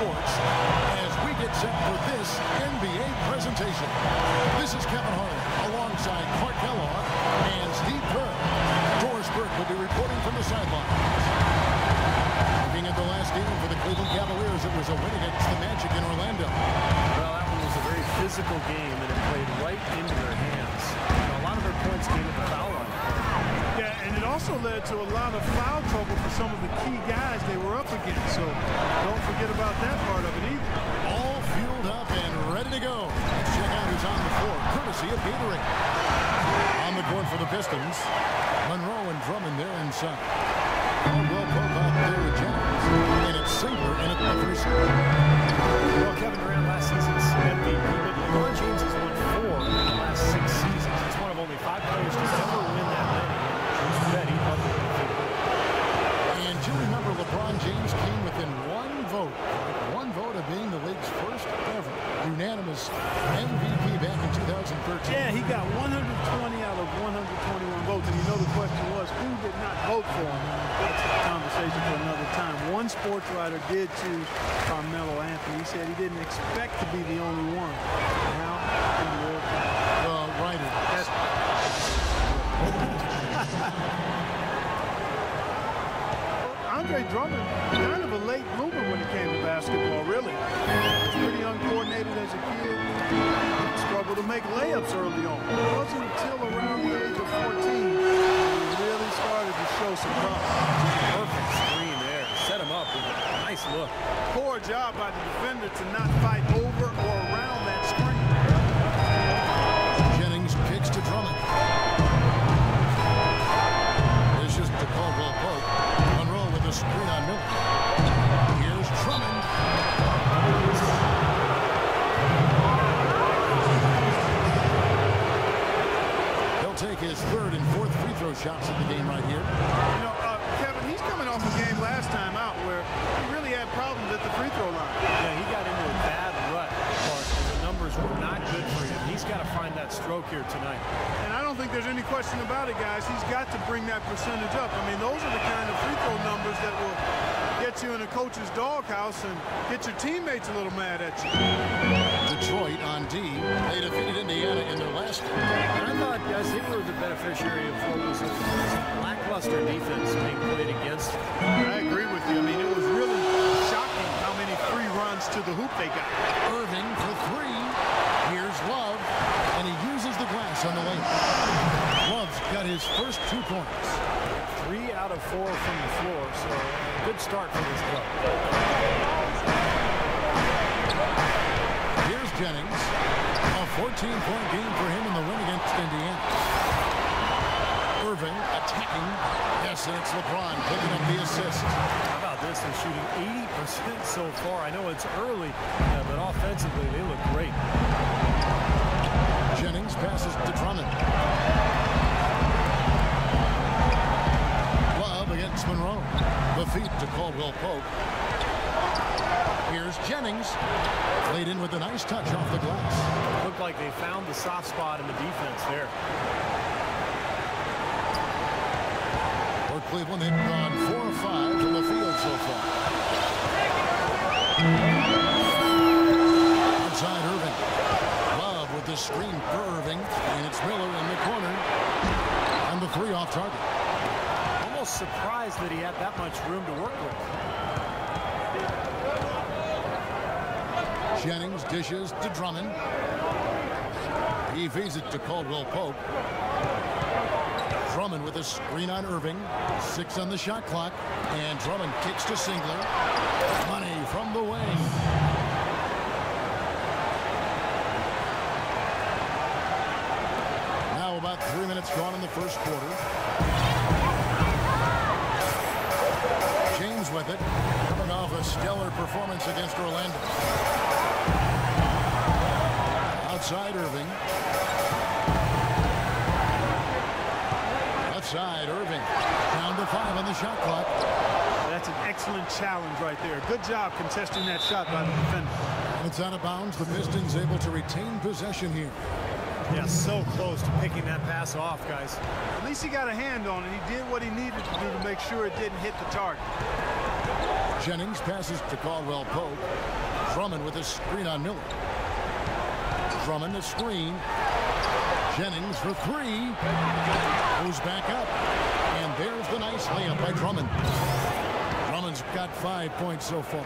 sports as we get set for this NBA presentation. This is Kevin Harlan alongside Clark Kellogg and Steve Kirk. Doris Burke will be reporting from the sideline. Looking at the last game for the Cleveland Cavaliers, it was a win against the Magic in Orlando. Well, that one was a very physical game, and it played right into their hands. And a lot of their points came at the foul line. Yeah, and it also led to a lot of foul trouble for some of the key guys they were up against. So don't forget about that part of it either. All fueled up and ready to go. Let's check out who's on the floor, courtesy of Gatorade. On the court for the Pistons, Monroe and Drummond there inside. Caldwell-Pope out there with Jennings, and it's Singer in at the first. Well, Kevin Durant last season's MVP, but LeBron James has won 4 in the last 6 seasons. He's one of only 5 players to ever win that many. And do remember, LeBron James came within one vote of being the league's first ever unanimous MVP back in 2013. Yeah, he got 120 out of 121 votes, and you know the question was, who did not vote for him? That's a conversation for another time. One sports writer did choose Carmelo Anthony. He said he didn't expect to be the only one. Now, he will. Writer. Andre Drummond, kind of a late bloomer when it came to basketball, really. He was pretty uncoordinated as a kid. He struggled to make layups early on. It wasn't until around the age of 14 he really started to show some promise. Perfect screen there. Set him up with a nice look. Poor job by the defender to not fight over or around that screen. Jennings kicks to Drummond. This is to Caldwell-Pope. Monroe with the screen on Miller. Here's Drummond. He'll take his 3rd and 4th free throw shots of the game right here. You know, Kevin, he's coming off a game last time out where he really had problems at the free throw line. Yeah, he got into a bad rut, Clark, and the numbers were not good for him. He's got to find that stroke here tonight. And I don't think there's any question about it, guys. He's got to bring that percentage up. I mean, those are the kind of free throw numbers that will get you in a coach's doghouse and get your teammates a little mad at you. Detroit on D. They defeated Indiana in their last game. And I thought, guys, they were the beneficiary of what was a lackluster defense being played against them. I agree with you. I mean, it was really shocking how many free runs to the hoop they got. Irving for 3. Here's Love, and he uses the glass on the lane. Love's got his first 2 points. 3 out of 4 from the floor, so good start for this club. Here's Jennings. A 14-point game for him in the win against Indiana. Irving attacking. Yes, and it's LeBron picking up the assist. How about this? They're shooting 80% so far. I know it's early, but offensively they look great. Jennings passes to Drummond. Love against Monroe. The feed to Caldwell-Pope. Here's Jennings. Laid in with a nice touch off the glass. Looked like they found the soft spot in the defense there. For Cleveland, they've gone 4 of 5 from the field so far. Outside Irving. Love with the screen for Irving. And it's Miller in the corner. And the 3 off target. Almost surprised that he had that much room to work with. Jennings dishes to Drummond. He feeds it to Caldwell-Pope. Drummond with a screen on Irving. 6 on the shot clock. And Drummond kicks to Singler. Money from the wing. Now about 3 minutes gone in the first quarter. James with it. Coming off a stellar performance against Orlando. Outside Irving. Outside Irving. Down to 5 on the shot clock. That's an excellent challenge right there. Good job contesting that shot by the defender. It's out of bounds. The Pistons able to retain possession here. Yeah, so close to picking that pass off, guys. At least he got a hand on it. He did what he needed to do to make sure it didn't hit the target. Jennings passes to Caldwell-Pope. Drummond with a screen on Miller. Drummond the screen. Jennings for three. Goes back up. And there's the nice layup by Drummond. Drummond's got 5 points so far.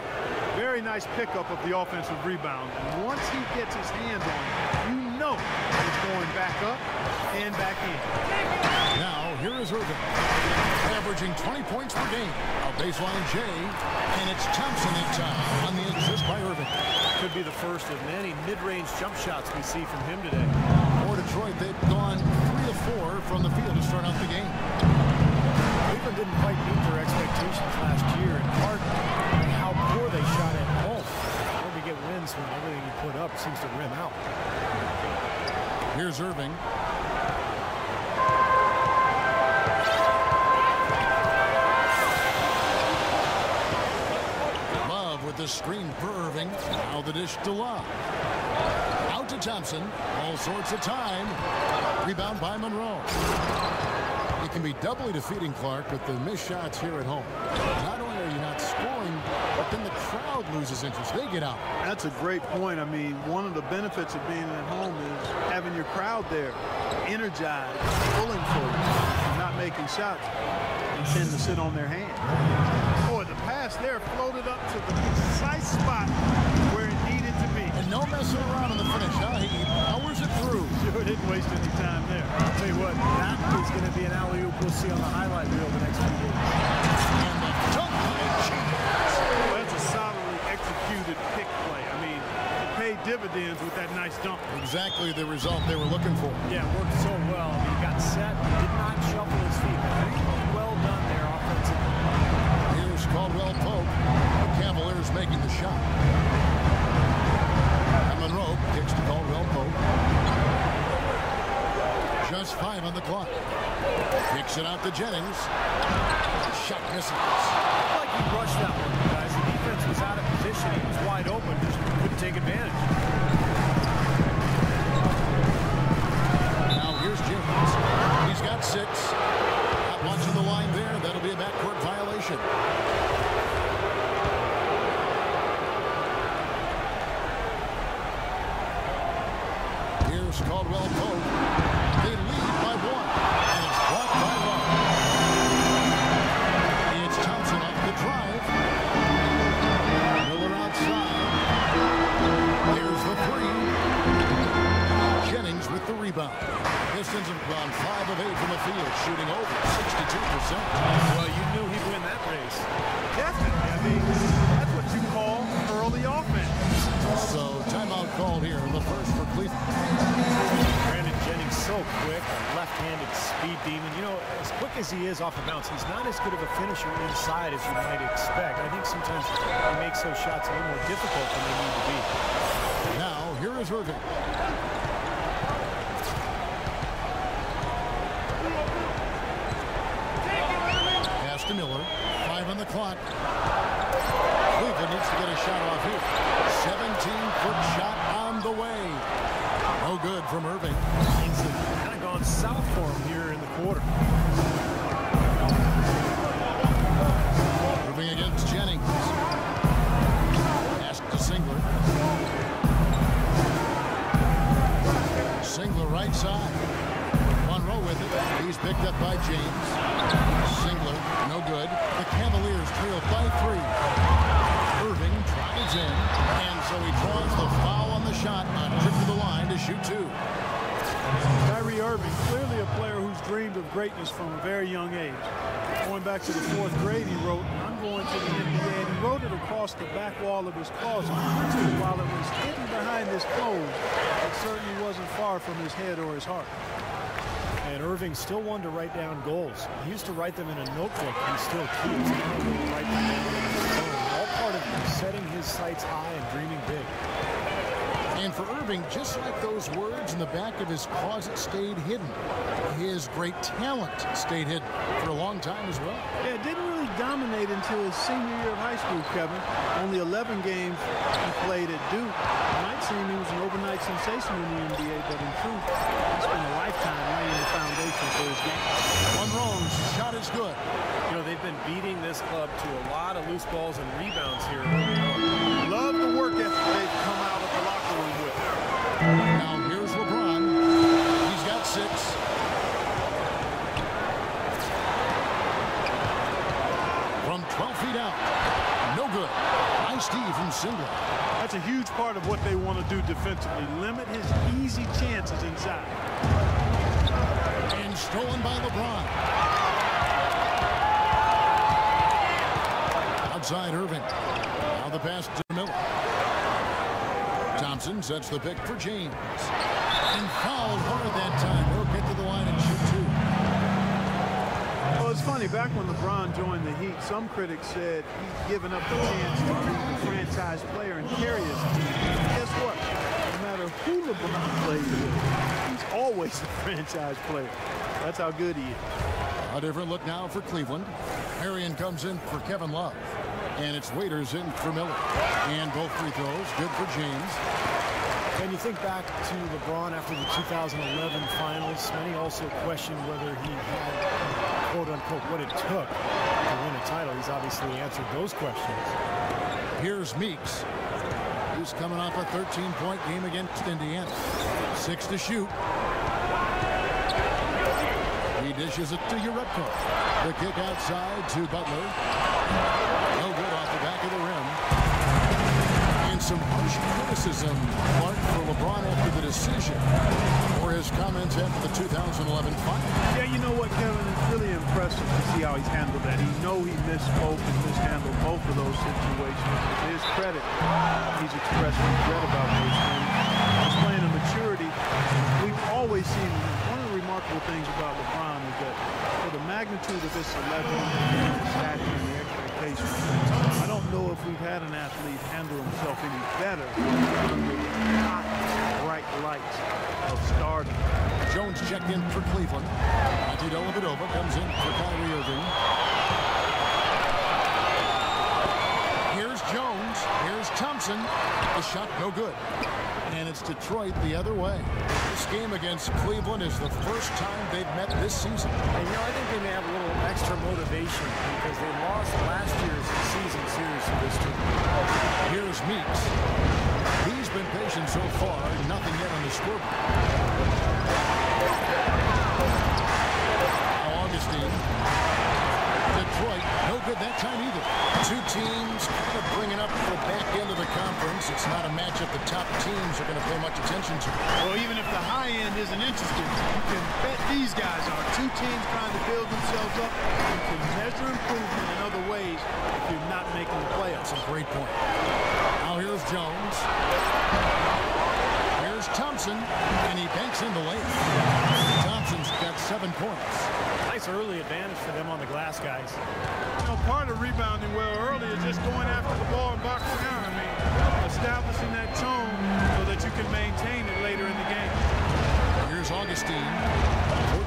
Very nice pickup of the offensive rebound. And once he gets his hands on it, you know it's going back up and back in. Now, here is Irving. Averaging 20 points per game. A baseline J. And it's Thompson in time on the assist by Irving. Could be the first of many mid-range jump shots we see from him today. For Detroit, they've gone 3 of 4 from the field to start out the game. Cleveland didn't quite meet their expectations last year, in part by how poor they shot at home. When we get wins when everything you put up seems to rim out. Here's Irving. Love with the screen for Irving. Now the dish to Love. Out to Thompson. All sorts of time. Rebound by Monroe. It can be doubly defeating, Clark, with the missed shots here at home. Not only are you not scoring, but then the crowd loses interest. They get out. That's a great point. I mean, one of the benefits of being at home is having your crowd there, energized, pulling for you, not making shots. They tend to sit on their hands. Boy, the pass there floated up to the precise spot where it needed to be. And no messing around in the finish, huh? He powers it through. Sure didn't waste any time there. I'll tell you what, that is going to be an alley-oop we'll see on the highlight reel the next few days. And the dunk by Jennings. That's a solidly executed pick play. I mean, it paid dividends with that nice dunk. Exactly the result they were looking for. Yeah, it worked so well. I mean, he got set, did not shuffle his feet. Really well done there offensively. Here's Caldwell-Pope. The Cavaliers making the shot. And Monroe kicks to Caldwell-Pope. Just 5 on the clock. Kicks it out to Jennings. Shot misses. Like he rushed that one, guys. The defense was out of position. He was wide open. Just couldn't take advantage. Now here's Jennings. He's got 6. Not watching the line there. That'll be a backcourt violation. Here's Caldwell-Pope. They lead by 1. And it's blocked by Love. It's Thompson off the drive. Miller outside. There's the 3. Jennings with the rebound. Pistons have gone 5 of 8 from the field, shooting over 62%. Well, you knew he'd win that race. Definitely. I mean, that's what you call early offense. So timeout called here in the first for Cleveland. Brandon Jennings so quick, a left-handed speed demon. You know, as quick as he is off the bounce, he's not as good of a finisher inside as you might expect. I think sometimes he makes those shots a little more difficult than they need to be. Now, here is Irving. Pass to Miller. 5 on the clock. Cleveland needs to get a shot off here. 17-foot shot on the way. No good from Irving. Things have kind of gone south for him here in the quarter. Irving against Jennings. Pass to Singler. Singler right side. Monroe with it. He's picked up by James. Singler, no good. The Cavaliers trail by 3. Irving drives in, and so he draws the foul on the shot on trip to the line to shoot 2. Irving, clearly a player who's dreamed of greatness from a very young age. Going back to the 4th grade, he wrote, "I'm going to the NBA," and he wrote it across the back wall of his closet. While it was hidden behind his clothes, it certainly wasn't far from his head or his heart. And Irving still wanted to write down goals. He used to write them in a notebook. He still keeps. He wanted to write them down on his phone. All part of setting his sights high and dreaming big. And for Irving, just like those words in the back of his closet stayed hidden, his great talent stayed hidden for a long time as well. Yeah, it didn't really dominate until his senior year of high school, Kevin. Only 11 games he played at Duke. It might seem he was an overnight sensation in the NBA, but in truth, he spent a lifetime laying the foundation for his game. Monroe's shot is good. You know, they've been beating this club to a lot of loose balls and rebounds here. Love the work ethic they've come out of the locker room with. Now here's LeBron. He's got 6. From 12 feet out. No good. Nice D from Singler. That's a huge part of what they want to do defensively. Limit his easy chances inside. And stolen by LeBron. Outside Irving. Now the pass to Miller. Thompson sets the pick for James. And fouled hard that time. He'll get to the line and shoot 2. Well, it's funny. Back when LeBron joined the Heat, some critics said he's given up the chance to be the franchise player and carry his team. Guess what? No matter who LeBron plays with, he's always a franchise player. That's how good he is. A different look now for Cleveland. Marion comes in for Kevin Love. And it's Waiters in for Miller. And both free throws, good for James. When you think back to LeBron after the 2011 finals, many also questioned whether he had, quote-unquote, what it took to win a title. He's obviously answered those questions. Here's Meeks. He's coming off a 13-point game against Indiana. 6 to shoot. He dishes it to Jerebko. The kick outside to Butler. No good off the back of the rim. And some harsh criticism, Mark, for LeBron after the decision, or his comments after the 2011 final. Yeah, you know what, Kevin? It's really impressive to see how he's handled that. He misspoke and mishandled both of those situations. To his credit, he's expressed regret about those things. Displaying a maturity. We've always seen one of the remarkable things about LeBron is that for the magnitude of his celebrity, the stature and the expectations, I don't know if we've had an athlete handle himself any better under the hot, bright lights of stardom. Jones checked in for Cleveland. Dellavedova comes in for Irving. Here's Jones. Here's Thompson. The shot no good. And it's Detroit the other way. This game against Cleveland is the first time they've met this season. And, you know, I think they may have a little extra motivation because they lost last year's season series to this team. Here's Meeks. He's been patient so far. Nothing yet on the scoreboard. Augustin. Detroit, no good that time either. Two teams kind of bringing up the back end of the conference. It's not a matchup the top teams are going to pay much attention to. Well, even if the high end isn't interested, you can bet these guys are. Two teams trying to build themselves up. You can measure improvement in other ways if you're not making the playoffs. That's a great point. Now here's Jones. Here's Thompson, and he banks in the lane. Thompson's got 7 points. Nice early advantage for them on the glass, guys. You know, part of rebounding well early is just going after the ball and boxing out. I mean, establishing that tone so that you can maintain it later in the game. Here's Augustin.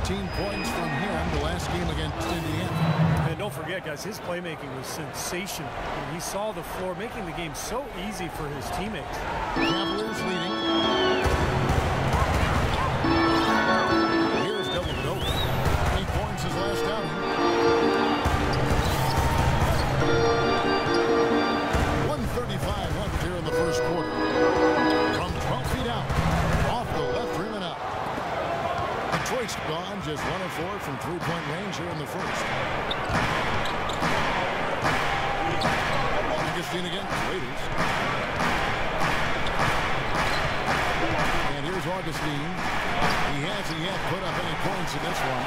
14 points from him the last game against Indiana. And don't forget, guys, his playmaking was sensational. And he saw the floor, making the game so easy for his teammates. Cavaliers leading. Here's Dellavedova. 8 points his last outing. 1:35 left here in the first quarter. From 12 feet out, off the left rim and out. Detroit's gone just 1 of 4 from 3-point range here in the first. Augustin again, Raiders. And here's Augustin. He hasn't yet put up any points in this one.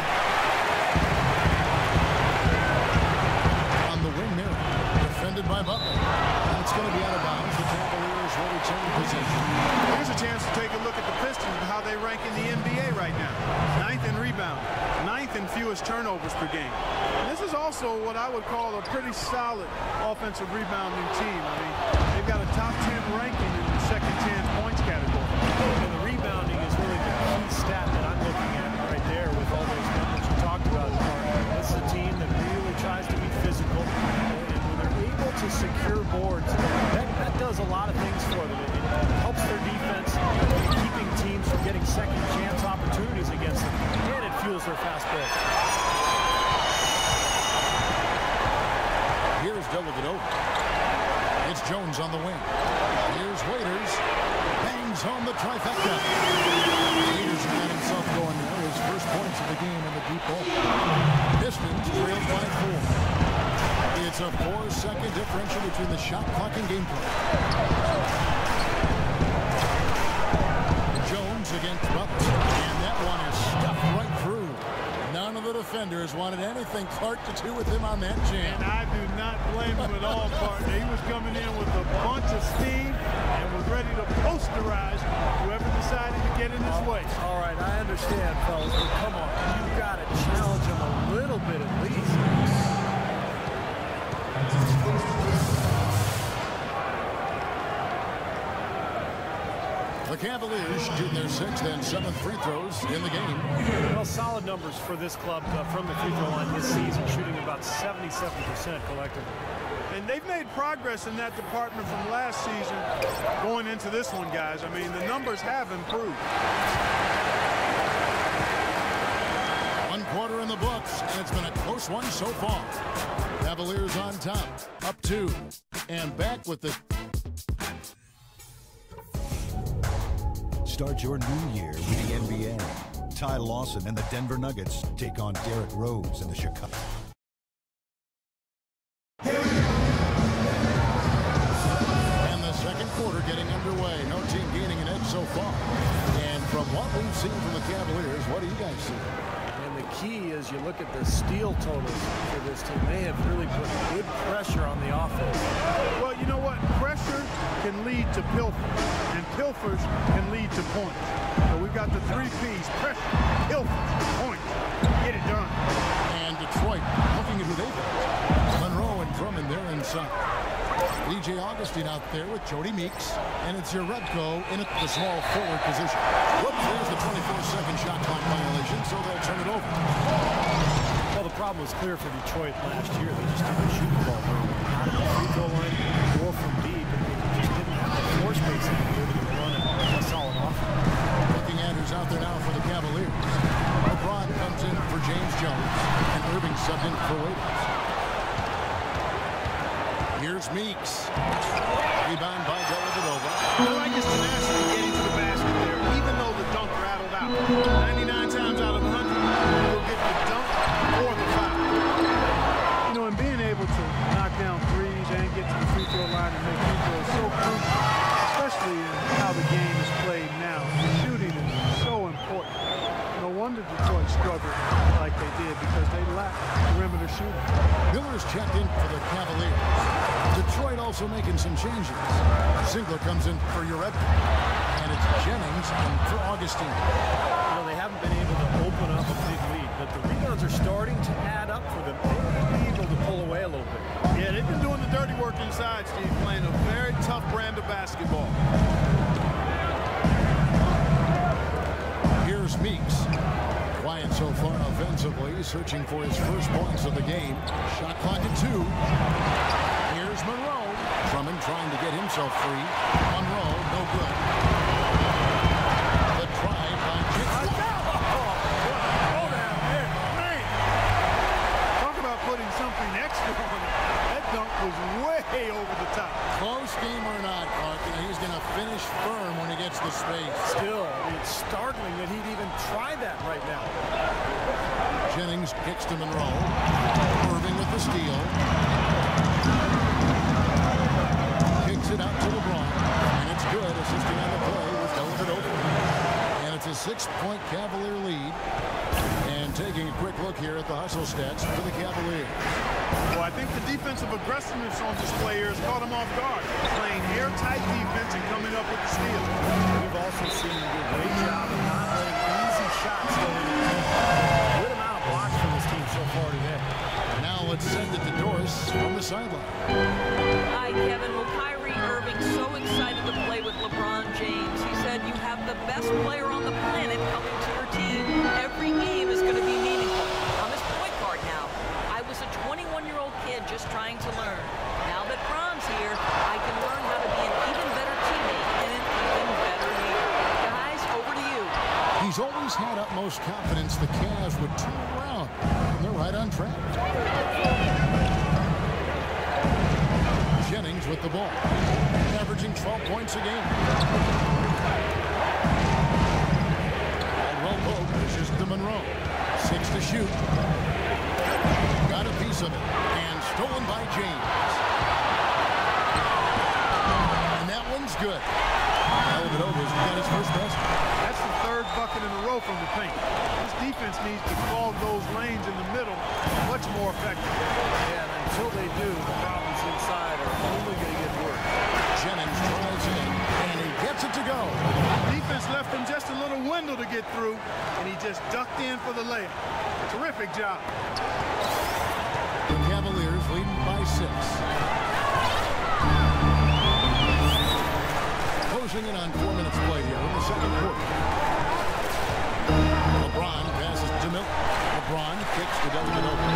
On the wing there, defended by Butler. And it's going to be out of bounds. The Cavaliers will return possession. Here's a chance to take a look at the Pistons and how they rank in the NBA right now. 9th in rebound, 9th in fewest turnovers per game. And this is also what I would call a pretty solid offensive rebounding team. I mean, they've got a top 10 ranking in the second 10 points category. And the rebounding is really the key stat that I'm looking at right there with all those numbers you talked about. This is a team that really tries to be physical. And when they're able to secure boards, that does a lot of things for them. It helps their defense, keeping teams from getting second chance opportunities against them. And it fuels their fast break. Here's Dellavedova. Jones on the wing. Here's Waiters. Bangs home the trifecta. Waiters got himself going there. His first points of the game in the deep ball. Pistons trailed by 4. It's a 4-second differential between the shot clock and game clock. Jones against Butler. And that one is stuffed right through. None of the defenders wanted anything Clark to do with him on that jam. And I do not blame him at all, partner. He was coming in with a bunch of steam and was ready to posterize whoever decided to get in his way. All right, I understand, fellas, but come on. You've got to challenge him a little bit at least. The Cavaliers shoot their 6th and 7th free throws in the game. Well, solid numbers for this club from the free throw line this season, shooting about 77% collectively. And they've made progress in that department from last season going into this one, guys. I mean, the numbers have improved. 1 quarter in the books, and it's been a close one so far. Cavaliers on top, up 2, and back with the... Start your new year with the NBA. Ty Lawson and the Denver Nuggets take on Derrick Rose and the Chicago. And the second quarter getting underway. No team gaining an edge so far. And from what we've seen from the Cavaliers, what do you guys see? And the key is you look at the steal totals for this team. They have really put good pressure on the offense. Well, you know what? Pressure can lead to pilfers, and pilfers can lead to points. So we've got the 3 P's: pressure, pilfers, points. Get it done. And Detroit looking at who they've got. Monroe and Drummond there inside. DJ Augustin out there with Jody Meeks. And it's Jerebko in at the small forward position. Whoops, there's the 24-second shot clock violation, so they'll turn it over. Well, the problem was clear for Detroit last year. They just didn't shoot the ball very well. Not at the free throw line or from deep. And they just didn't have the floor spacing to be able to run a solid offense. Looking at who's out there now for the Cavaliers. LeBron comes in for James Jones, and Irving subbed in for Waiters. Here's Meeks. Rebound by Dellavedova. I like his tenacity getting to the basket there, even though the dunk rattled out. 99 times out of 100, he'll get the dunk or the foul. You know, and being able to knock down threes and get to the free throw line and make free throws is so crucial, especially in how the game is played now. Shooting is so important. No wonder Detroit struggled like they did, because they lack perimeter shooting. Miller's checked in for the Cavaliers. Detroit also making some changes. Ziegler comes in for Jerebko. And it's Jennings in for Augustin. You know, they haven't been able to open up a big lead, but the rebounds are starting to add up for them. They may be able to pull away a little bit. Yeah, they've been doing the dirty work inside, Steve, playing a very tough brand of basketball. Here's Meeks. Quiet so far offensively, searching for his first points of the game. Shot clock at 2. Here's Monroe. Drummond trying to get himself free. Monroe, no good. The try by Jennings. Talk about putting something extra on it. That dunk was way over the top. Close game or not, Clark, he's going to finish firm when he gets the space. Still, it's startling that he'd even try that right now. Jennings kicks to Monroe. Irving with the steal. Kicks it out to LeBron. And it's good, assisting on the play with Dellavedova. And it's a 6-point Cavalier lead. And taking a quick look here at the hustle stats for the Cavaliers. Well, I think the defensive aggressiveness on display here has caught him off guard. Playing airtight defense and coming up with the steal. We've also seen him do a great job of not letting easy shots go in. Good amount of blocks from this team so far today. Now let's send it to Doris from the sideline. Hi, Kevin. Well, Kyrie Irving so excited to play with LeBron James. He said you have the best player on the planet coming to your team. Every game is going to be meaningful. I'm his point guard now. I was a 21-year-old kid just trying to learn. Now that Bron's here, I can learn how to be an even better teammate and an even better leader. Guys, over to you. He's always had utmost confidence the Cavs would turn around. And they're right on track. Jennings with the ball, averaging 12 points a game. Caldwell-Pope pushes to Monroe. 6 to shoot. Got a piece of it. And stolen by James. And that one's good. Dellavedova's got his first basket. That's the third bucket in a row from the paint. This defense needs to clog those lanes in the middle much more effectively. Yeah, and until they do, the problems inside are only going to get worse. Jennings drives in, and he gets it to go. Defense left him just a little window to get through, and he just ducked in for the layup. Terrific job. The Cavaliers leading by 6. Closing in on 4 minutes played here in the second quarter. LeBron passes to Miller. LeBron kicks to Dellavedova.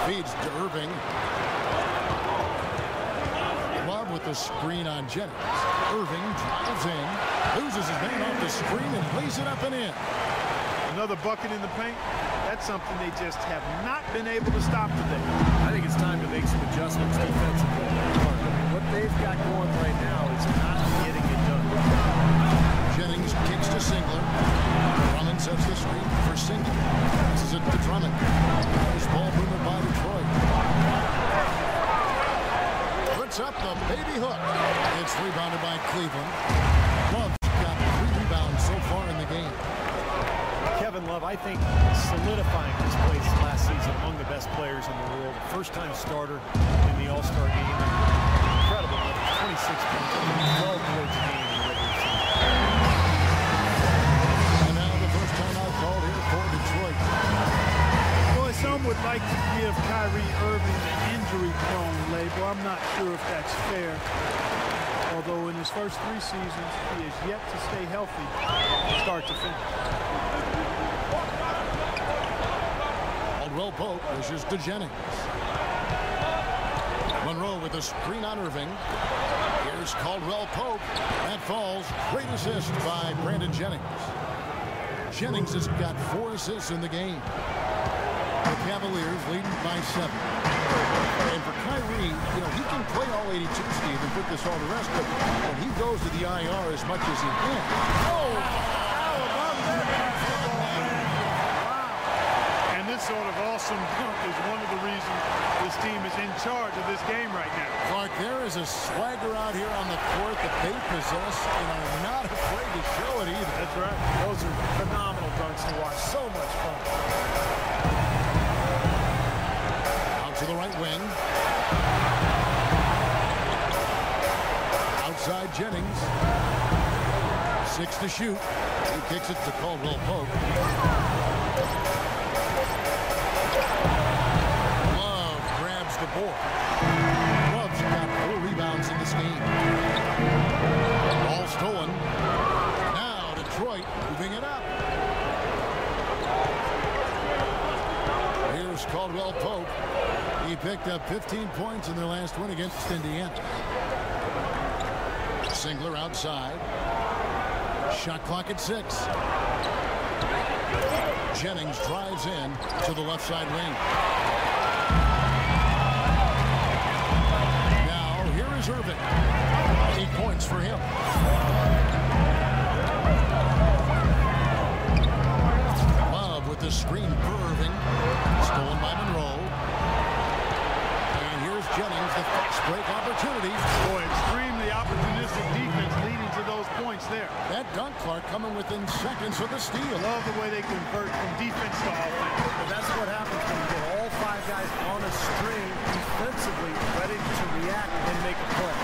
Feeds to Irving. Love with the screen on Jennings. Irving drives in, loses his man off the screen, and lays it up and in. Another bucket in the paint. That's something they just have not been able to stop today. I think it's time to make some adjustments defensively. What they've got going right now is not getting it done. Jennings kicks to Singler. Drummond sets the screen for Singler. This is it to Drummond. Nice ball movement by Detroit. Puts up the baby hook. It's rebounded by Cleveland. Love's got 3 rebounds so far in the game. Kevin Love, I think, solidifying his place last season among the best players in the world. First-time starter in the All-Star game. Incredible. 26 points, 12 boards a game in the regular season. And now the first time out called here for Detroit. Boy, some would like to give Kyrie Irving the injury-prone label. I'm not sure if that's fair. Although in his first 3 seasons, he has yet to stay healthy start to finish. Caldwell-Pope pushes to Jennings. Monroe with a screen on Irving. Here's Caldwell-Pope. That falls. Great assist by Brandon Jennings. Jennings has got 4 assists in the game. The Cavaliers leading by 7. And for Kyrie, you know, he can play all 82, Steve, and put this all to rest, but when he goes to the IR as much as he can. And this sort of awesome dunk is one of the reasons this team is in charge of this game right now. Clark, there is a swagger out here on the court that they possess and are not afraid to show it either. That's right. Those are phenomenal dunks to watch. So much fun. Out to the right wing. Outside Jennings. 6 to shoot. He kicks it to Caldwell-Pope. Love grabs the board. Love's got 4 rebounds in this game. Ball stolen. Now Detroit moving it up. Here's Caldwell-Pope. He picked up 15 points in their last win against Indiana. Singler outside. Shot clock at 6. Jennings drives in to the left side wing. Now here is Irving. 8 points for him. Love with the screen for Irving. Stolen by Monroe. And here's Jennings, the fast break opportunity. Boy, extremely opportunistic defense leading to those points there. That dunk, Clark, coming within seconds of the steal. Love the way they convert from defense to offense. But that's what happens when you get all 5 guys on a string defensively, ready to react and make a play.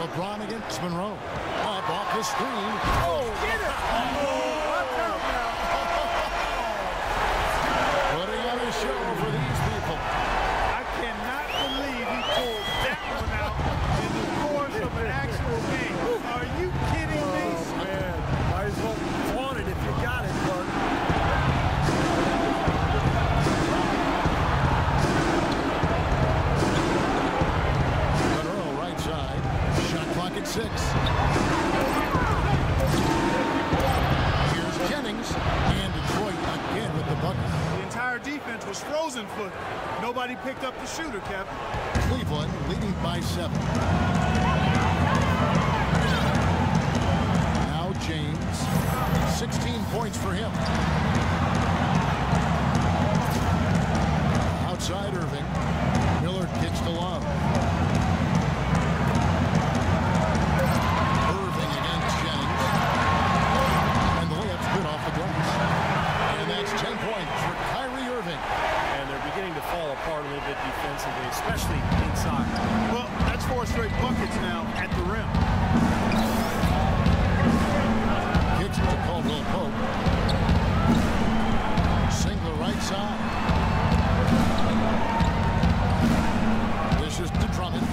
LeBron against Monroe. Up off the screen. Oh, get it! Watch out now. Putting on a show for these people. I cannot believe he pulled that one out in the course of an actual game. Are you kidding me? Oh, man. Might as well flaunt it if you got it, Clark. Monroe right side. Shot clock at 6. Here's Jennings. And Detroit again with the bucket. The entire defense was frozen foot. Nobody picked up the shooter, Captain. Cleveland leading by 7. Now James, 16 points for him. Outside Irving, Miller kicks to Love. Irving against Jennings, and the layup's good off the glass. And that's 10 points for Kyrie Irving. And they're beginning to fall apart a little bit defensively, especially inside. Well, that's 4 straight buckets now at the rim. Kicks to Caldwell-Pope. Singler right side. This is to Drummond.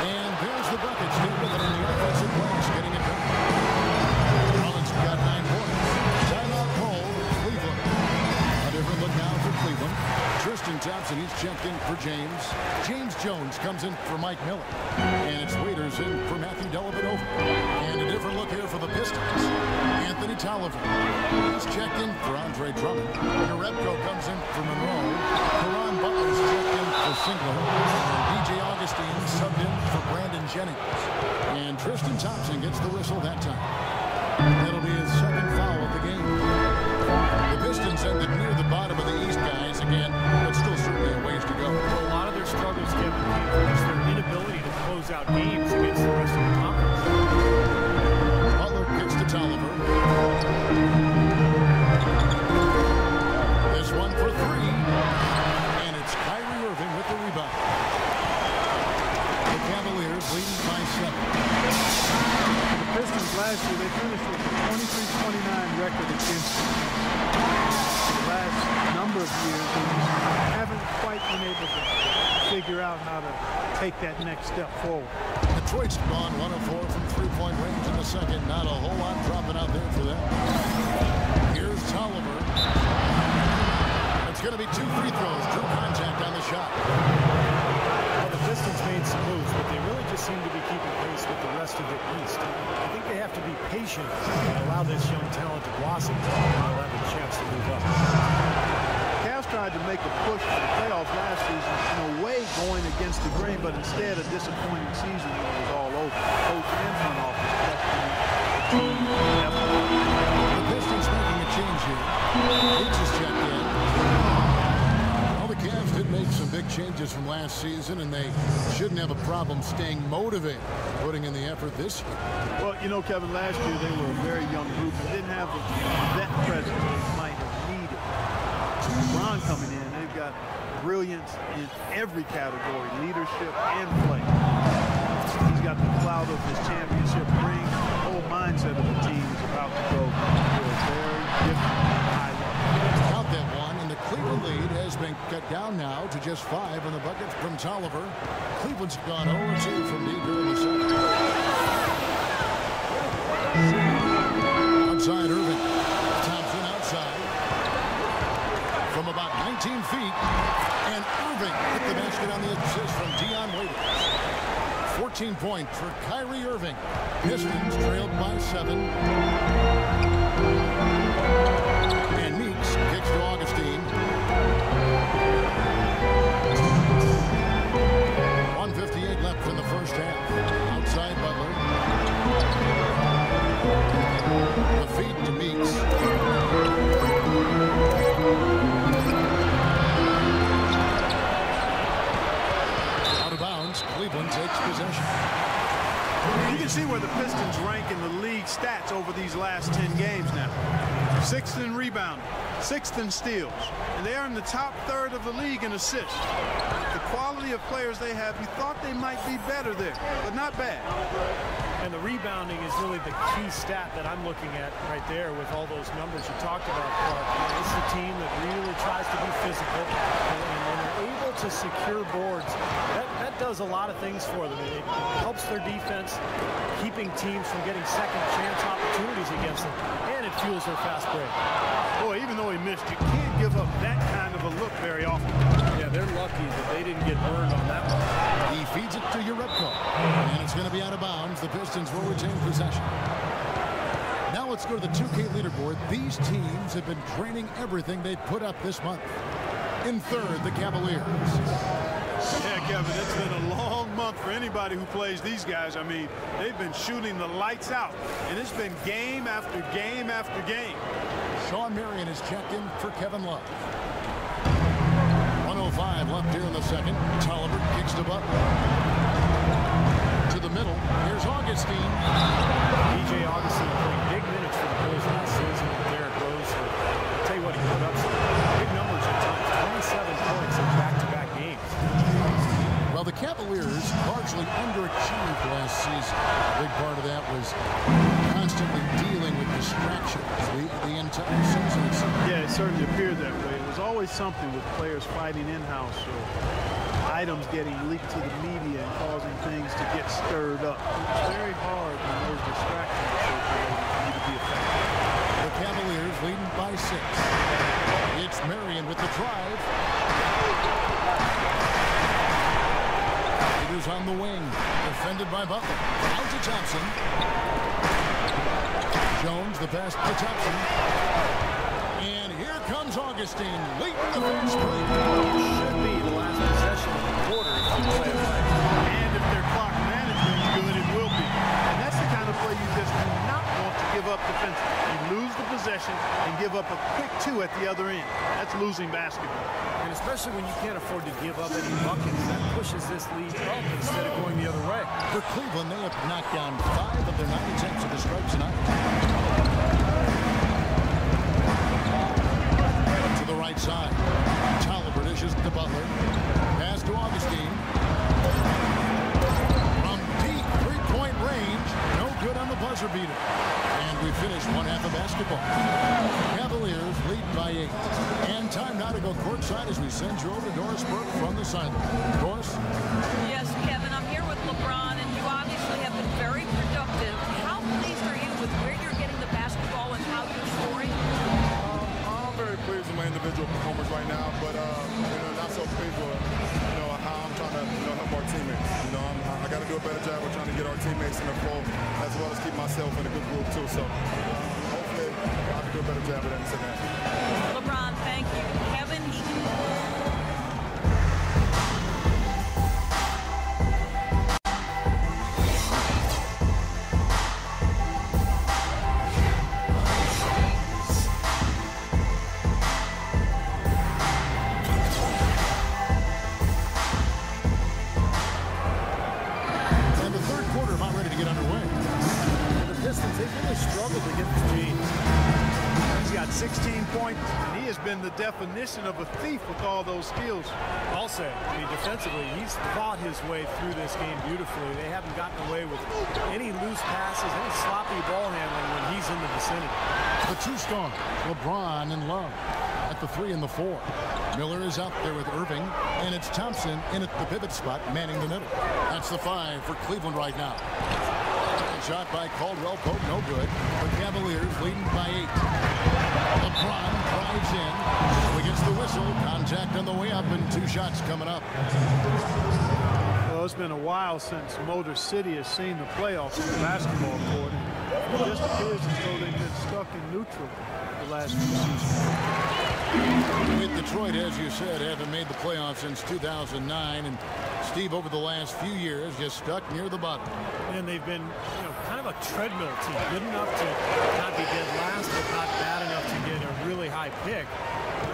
And there's the bucket. Steve with it in the offensive place, getting it done. Drummond's got 9 points. Timeout call, Cleveland. A different look now for Cleveland. Tristan Thompson, he's checked in for James. James Jones comes in for Mike Miller. And it's Waiters in for Matthew Dellavedova. And a different look here for the Pistons. Anthony Tolliver. He's checked in for Drummond. Jerebko comes in for Monroe. Butler's checked in for Singler. And DJ Augustin subbed in for Jennings. And Tristan Thompson gets the whistle that time. That'll be his second foul of the game. The Pistons ended near the bottom of the East, guys, again, but still certainly a ways to go. A lot of their struggles, Kevin, came from just their inability to close out games against the rest of the conference. Butler kicks to Tolliver. This one for 3. And it's Kyrie Irving with the rebound. The Cavaliers leading by 7. The Pistons last year, they finished with a 23-29 record against them. The last number of years, they haven't quite been able to figure out how to take that next step forward. Detroit's gone 1-of-4 from three-point range in the second. Not a whole lot dropping out there for them. Here's Tolliver. It's going to be 2 free throws. Drew contact on the shot. Well, the Pistons made some moves, but they really just seem to be keeping pace with the rest of the East. I think they have to be patient and allow this young talent to blossom, and they'll have a chance to move up. Cavs tried to make a push for the playoffs last season, in a way going against the grain, but instead a disappointing season when it was all over. Coach and front office questioning the team effort. The Pistons making a change here. Meeks is checked in. Well, the Cavs did make some big changes from last season, and they shouldn't have a problem staying motivated, putting in the effort this year. Well, you know, Kevin, last year they were a very young group and didn't have the vet presence they might have needed. LeBron coming in, they've got brilliance in every category, leadership and play. He's got the cloud of his championship ring. The whole mindset of the team is about to go to a very different high level. Count that one, and the Cleveland lead has been cut down now to just 5 on the bucket from Tolliver. Cleveland's gone 0-2 from deep here in the second. Outside Irving. Thompson outside. From about 19 feet. And Irving hit the basket on the assist from Dion Waiters. 14 points for Kyrie Irving. Pistons trailed by 7. And Meeks kicks to Augustin. 1:58 left in the first half. Outside Butler. The feed to Meeks. Out of bounds, Cleveland takes possession. You can see where the Pistons rank in the league stats over these last 10 games now. 6th in rebounding, 6th in steals, and they are in the top third of the league in assists. The quality of players they have, you thought they might be better there, but not bad. And the rebounding is really the key stat that I'm looking at right there with all those numbers you talked about, Clark. This is a team that really tries to be physical, and when they're able to secure boards, that does a lot of things for them. It helps their defense, keeping teams from getting second chance opportunities against them, and it fuels their fast break. Boy, even though he missed, you can't give up that kind of a look very often. Yeah, they're lucky that they didn't get burned on that one. He feeds it to Jerebko, and it's going to be out of bounds. The Pistons will retain possession. Now let's go to the 2K leaderboard. These teams have been draining everything they've put up this month. In third, the Cavaliers. Yeah, Kevin, it's been a long month for anybody who plays these guys. I mean, they've been shooting the lights out, and it's been game after game after game. Sean Marion is checked in for Kevin Love. 1:05 left here in the second. Tolliver kicks to Butler. To the middle. Here's Augustin. DJ Augustin playing big minutes for the Bulls last season. Derrick Rose. I'll tell you what, he put up some big numbers at times. 27 points in back-to-back games. Well, the Cavaliers largely underachieved last season. A big part of that was constantly dealing with distractions the entire season. Yeah, it certainly appeared that way. It was always something with players fighting in-house or items getting leaked to the media and causing things to get stirred up. It's very hard when those distractions are so great for you to be effective. The Cavaliers leading by 6. It's Marion with the drive. Raiders on the wing. Defended by Butler. Out to Thompson. Jones, the pass to Thompson. And here comes Augustin, leading the fast break. Should be the last possession of the quarter if you play it right. And if their clock management is good, it will be. And that's the kind of play you just do not want to give up defensively. You lose the possession and give up a quick 2 at the other end. That's losing basketball. And especially when you can't afford to give up any buckets, that pushes this lead up instead of going the other way. For Cleveland, they have knocked down 5 of their 9 attempts at the stripe tonight. To the right side. Tolliver dishes to Butler. Pass to Augustin. From deep three-point range. No good on the buzzer beater. And we finish one half of basketball. Cavaliers lead by 8. And time now to go courtside as we send you over to Doris Burke from the sideline. Doris? Yes, Kevin, I'm here with LeBron, and you obviously have been very productive. How pleased are you with where you're getting the basketball and how you're scoring? I'm very pleased with my individual performance right now, but not so pleased with how I'm trying to help our teammates. I got to do a better job of trying to get our teammates in the flow as well as keep myself in a good group too. So hopefully I can do a better job of that in second half. LeBron, thank you. Kevin, Pistons, they've really struggled to get the lead. He's got 16 points, and he has been the definition of a thief with all those skills. I'll say, defensively, he's fought his way through this game beautifully. They haven't gotten away with any loose passes, any sloppy ball handling when he's in the vicinity. The 2 strong, LeBron and Love at the 3 and the 4. Miller is out there with Irving, and it's Thompson in at the pivot spot, manning the middle. That's the 5 for Cleveland right now. Shot by Caldwell-Pope, no good. The Cavaliers leading by 8. LeBron drives in. He gets the whistle. Contact on the way up, and 2 shots coming up. Well, it's been a while since Motor City has seen the playoffs in the basketball court. It just appears as though they've been stuck in neutral the last few seasons. With Detroit, as you said, haven't made the playoffs since 2009, and Steve, over the last few years, just stuck near the bottom. And they've been, kind of a treadmill team. Good enough to not be dead last, but not bad enough to get a really high pick.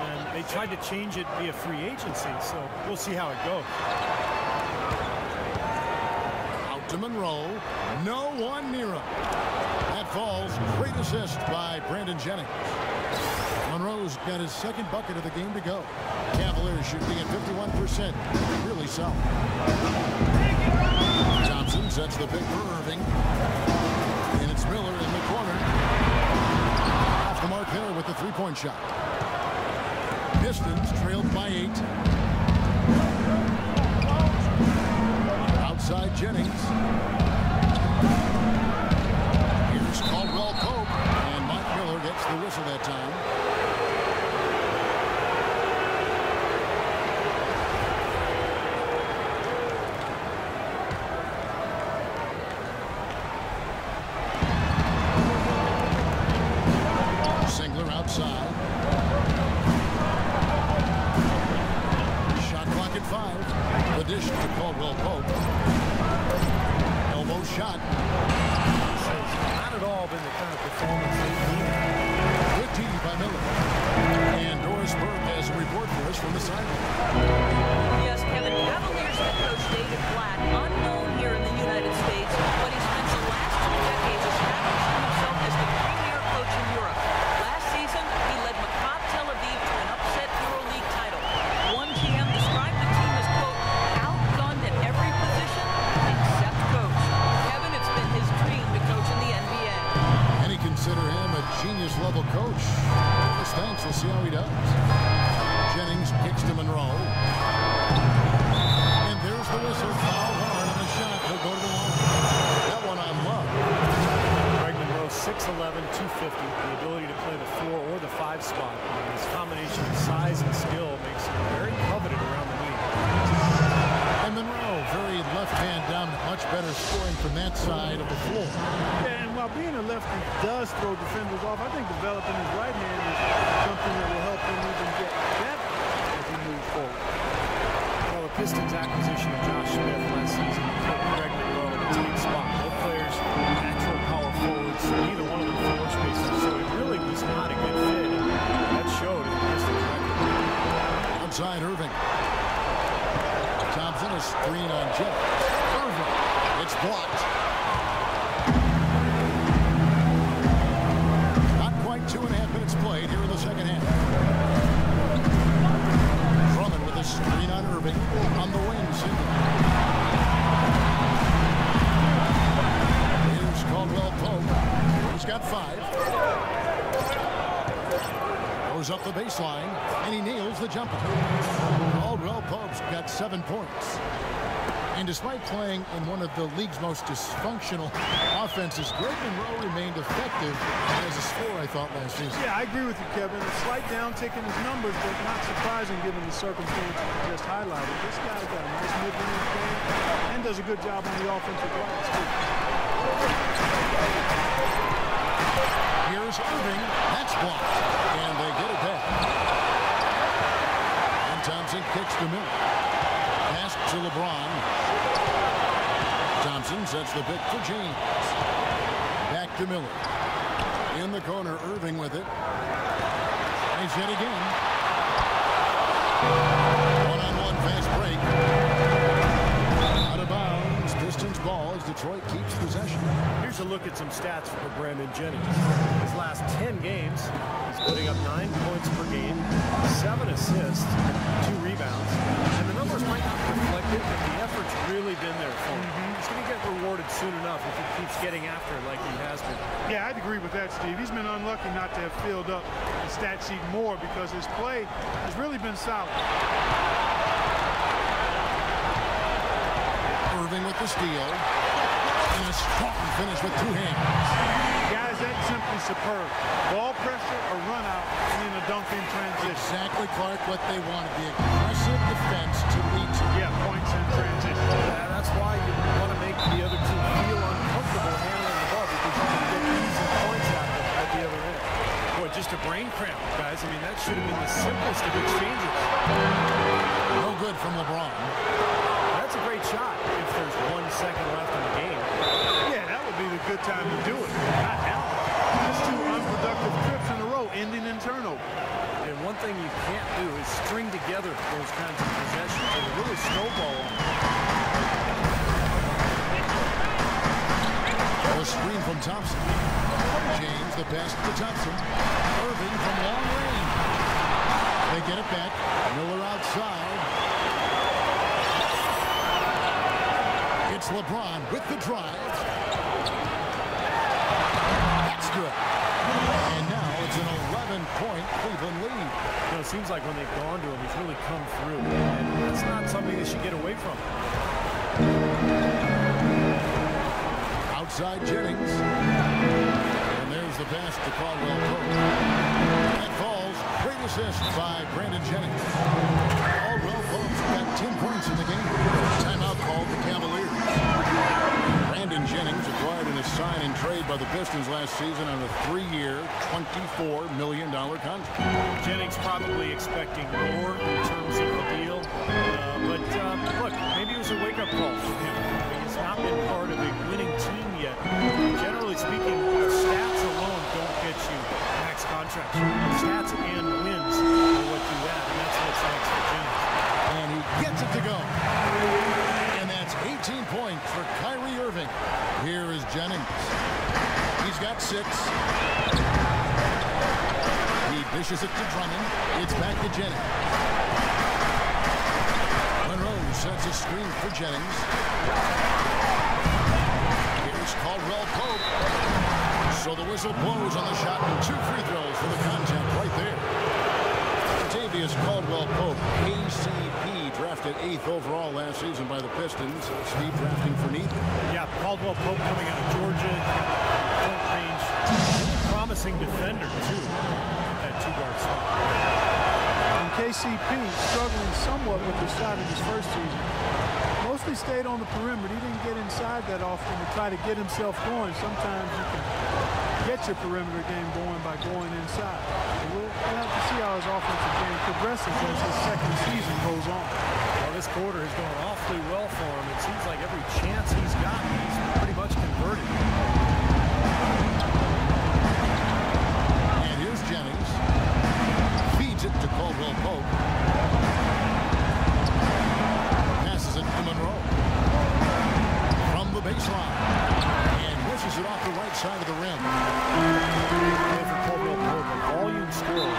And they tried to change it via free agency, so we'll see how it goes. Out to Monroe. No one near him. That falls. Great assist by Brandon Jennings. Monroe's got his 2nd bucket of the game to go. Cavaliers shooting at 51%. Really solid. Thompson sets the pick for Irving. And it's Miller in the corner. Off the mark there with the 3-point shot. Pistons trailed by 8. Outside Jennings. Here's Caldwell-Pope. And Mike Miller gets the whistle that time. Caldwell-Pope. Elbow shot. Not at all been the kind of performance they needed. Good tee by Miller. And Doris Burke has a report for us from the sideline. Yes, Kevin, Cavaliers head coach David Blatt, unknown here in the United States, but he spent the last 2 decades establishing himself as the premier coach in Europe. Last season, he led Maccabi Tel Aviv to an upset EuroLeague title. One GM described the team as, quote, outgunned at every position except coach. Kevin, it's been his dream to coach in the NBA. Many consider him a genius-level coach. Yes, thanks. We'll see how he does. Jennings kicks to Monroe. And there's the whistle. Foul hard on the shot. He'll go to the line. That one I love. Monroe, 6'11", 250. The ability to play the 4 or the 5 spot. His combination of size and skill makes him very coveted around the league. And Monroe, very left-hand dominant, much better scoring from that side of the floor. Yeah, and while being a lefty does throw defenders off, I think developing his right hand is something that will help him even get better as he moves forward. Well, the Pistons' acquisition of Josh Smith last season put Greg Monroe in the team spot. Both players, natural power forwards, neither one of them floor spacers, so it really was not a good fit. That showed in the Pistons' record. Outside Irving. Thompson, a screen on Jennings. Irving. It's blocked. Not quite 2.5 minutes played here in the second half. Drummond with a screen on Irving. On the wing, single. Here's Caldwell-Pope. He's got 5. Goes up the baseline, and he nails the jumper. Caldwell-Pope's got 7 points. And despite playing in one of the league's most dysfunctional offenses, Greg Monroe remained effective as a scorer, I thought, last season. Yeah, I agree with you, Kevin. A slight downtick in his numbers, but not surprising given the circumstances you just highlighted. This guy's got a nice mid-range game and does a good job on the offensive glass, too. Here's Irving. That's blocked. And they get it back. And Thompson kicks to Miller. Pass to LeBron. Thompson sets the pick for James. Back to Miller. In the corner, Irving with it. He's hit again. One-on-one fast break. Out of bounds. Pistons ball as Detroit keeps possession. Here's a look at some stats for Brandon Jennings. His last 10 games, he's putting up 9 points per game, 7 assists, 2 rebounds. And the numbers might not reflect it, but the effort's really been there for him. He's going to get rewarded soon enough if he keeps getting after it like he has been. Yeah, I'd agree with that, Steve. He's been unlucky not to have filled up the stat sheet more because his play has really been solid. Irving with the steal. And a strong finish with 2 hands. Guys, that's simply superb. Ball pressure, a run out, and then a dunk in transition. Exactly, Clark, what they wanted. The aggressive defense to lead to. Yeah, points in transition. Yeah, that's why you want to make the other team feel uncomfortable handling the ball because you can get easy points out of it at the other end. Boy, just a brain cramp, guys. I mean, that should have been the simplest of exchanges. No good from LeBron. That's a great shot if there's 1 second left in the game. Yeah, that would be the good time to do it. Not now. That's 2 unproductive trips in a row, ending in turnover. And one thing you can't do is string together those kinds of possessions and really snowball them. A screen from Thompson. James, the pass to Thompson. Irving from long range. They get it back. Miller outside. It's LeBron with the drive. That's good. And now it's an 11-point Cleveland lead. You know, it seems like when they've gone to him, he's really come through. And that's not something they should get away from. Outside Jennings. And there's the pass to Caldwell-Pope. That falls. Great assist by Brandon Jennings. Caldwell-Pope's got 10 points in the game. Timeout called the Cavaliers. Brandon Jennings acquired in a sign and trade by the Pistons last season on a 3-year, $24 million contract. Jennings probably expecting more in terms of the deal. But look, maybe it was a wake-up call point for Kyrie Irving. Here is Jennings. He's got 6. He dishes it to Drummond. It's back to Jennings. Monroe sets a screen for Jennings. Here's Caldwell-Pope. So the whistle blows on the shot and 2 free throws for the contact right there. Caldwell-Pope, KCP, drafted 8th overall last season by the Pistons. Steve drafting for need. Yeah, Caldwell-Pope coming out of Georgia, point range, promising defender too. That 2-guard slot. And KCP struggling somewhat with the shot in his first season. Mostly stayed on the perimeter. He didn't get inside that often to try to get himself going. Sometimes you can get your perimeter game going by going inside. We'll have to see how his offensive game progresses as his second season goes on. Well, this quarter has gone awfully well for him. It seems like every chance he's gotten, he's pretty much converted. And here's Jennings. Feeds it to Caldwell-Pope. Passes it to Monroe. From the baseline. And wishes it off the right side of the rim. Volume scorer.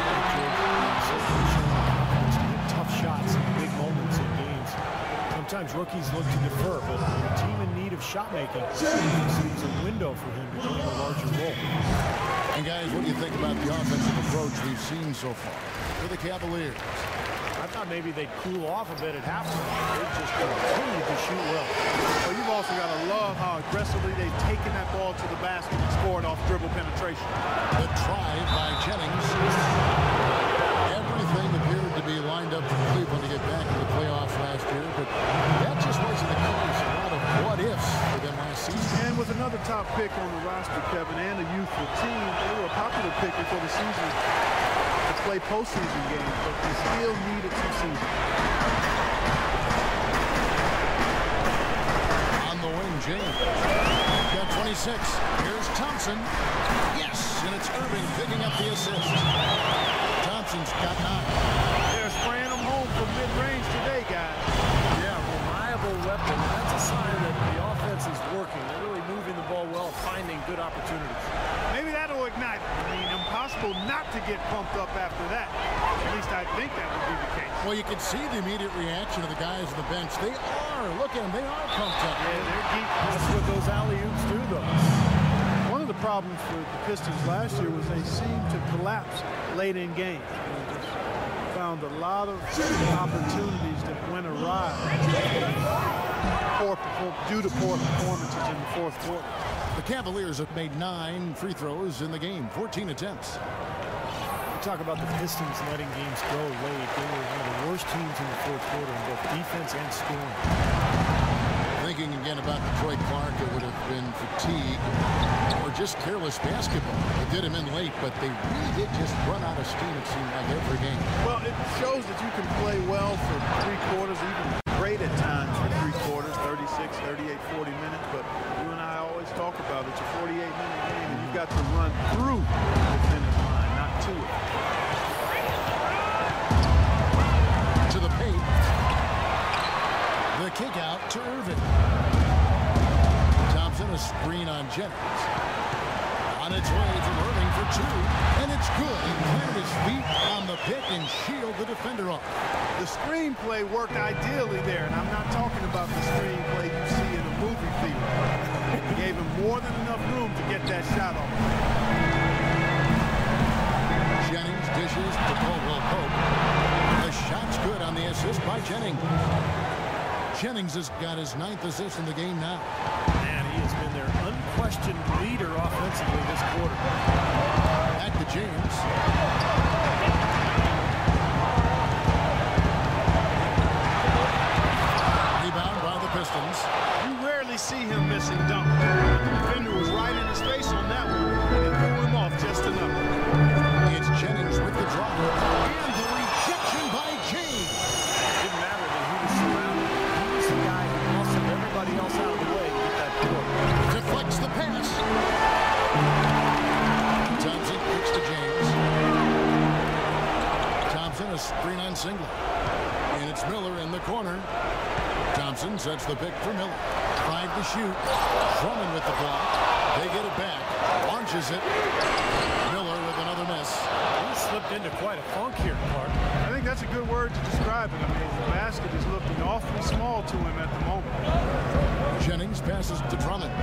Tough shots in big moments in games. Sometimes rookies look to defer, but in a team in need of shot making, it seems a window for him to play a larger role. And guys, what do you think about the offensive approach we've seen so far for the Cavaliers? I thought maybe they'd cool off a bit at halftime. They just continued to shoot well. Well, you've also got to love how aggressively they've taken that ball to the basket and scored off dribble penetration. The try by Jennings. Everything appeared to be lined up for Cleveland to get back in the playoffs last year, but that just wasn't the case. A lot of what-ifs for them last season. And with another top pick on the roster, Kevin, and a youthful team, they were a popular pick before the season to play postseason games, but they still needed some season. On the wing, James. Got 26. Here's Thompson. Yes, and it's Irving picking up the assist. Thompson's got 9. They're spraying them home from mid-range today, guys. Yeah, reliable weapon. That's a sign that the offense is working. They're really moving the ball well, finding good opportunities. Maybe that'll ignite. I mean, impossible not to get pumped up after that. At least I think that would be the case. Well, you can see the immediate reaction of the guys on the bench. They are. Look at them. They are pumped up. Yeah, they're deep. That's what those alley-oops do, though. One of the problems for the Pistons last year was they seemed to collapse late in games. They just found a lot of opportunities that went awry due to poor performances in the fourth quarter. The Cavaliers have made 9 free throws in the game, 14 attempts. We talk about the Pistons letting games go late. They were one of the worst teams in the fourth quarter in both defense and scoring. Thinking again about Detroit Clark, it would have been fatigue or just careless basketball. They did him in late, but they really did just run out of steam, it seemed like, every game. Well, it shows that you can play well for 3 quarters, even great at times for 3 quarters, 36, 38, 40 minutes. But you and I always talk about it's a 48-minute game, and you've got to run through the finish line, not to it. To the paint. The kick out to Irving. Thompson, a screen on Jennings. On its way from Irving for 2. And it's good. He planted his feet on the pick and shielded the defender off. The screenplay worked ideally there, and I'm not talking about the screenplay you see in a movie theater. It gave him more than enough room to get that shot off. Jennings dishes to Caldwell-Pope. The shot's good on the assist by Jennings. Jennings has got his 9th assist in the game now. Man, he has been their unquestioned leader offensively this quarter. Back to James. Rebound by the Pistons. You rarely see him missing dunk. The defender was right in his face on that one and threw him off just enough. It's Jennings with the drop. And the rejection by James. Didn't matter that he was surrounded. He was the guy who muscled everybody else out of the way to get that score. Deflects the pass. Thompson kicks to James. Thompson, a screen on Singlet. And it's Miller in the corner. Thompson sets the pick for Miller. to shoot. Drummond with the block. They get it back. Launches it. Miller with another miss. He slipped into quite a funk here, Clark. I think that's a good word to describe it. I mean, the basket is looking awfully small to him at the moment. Jennings passes to Drummond.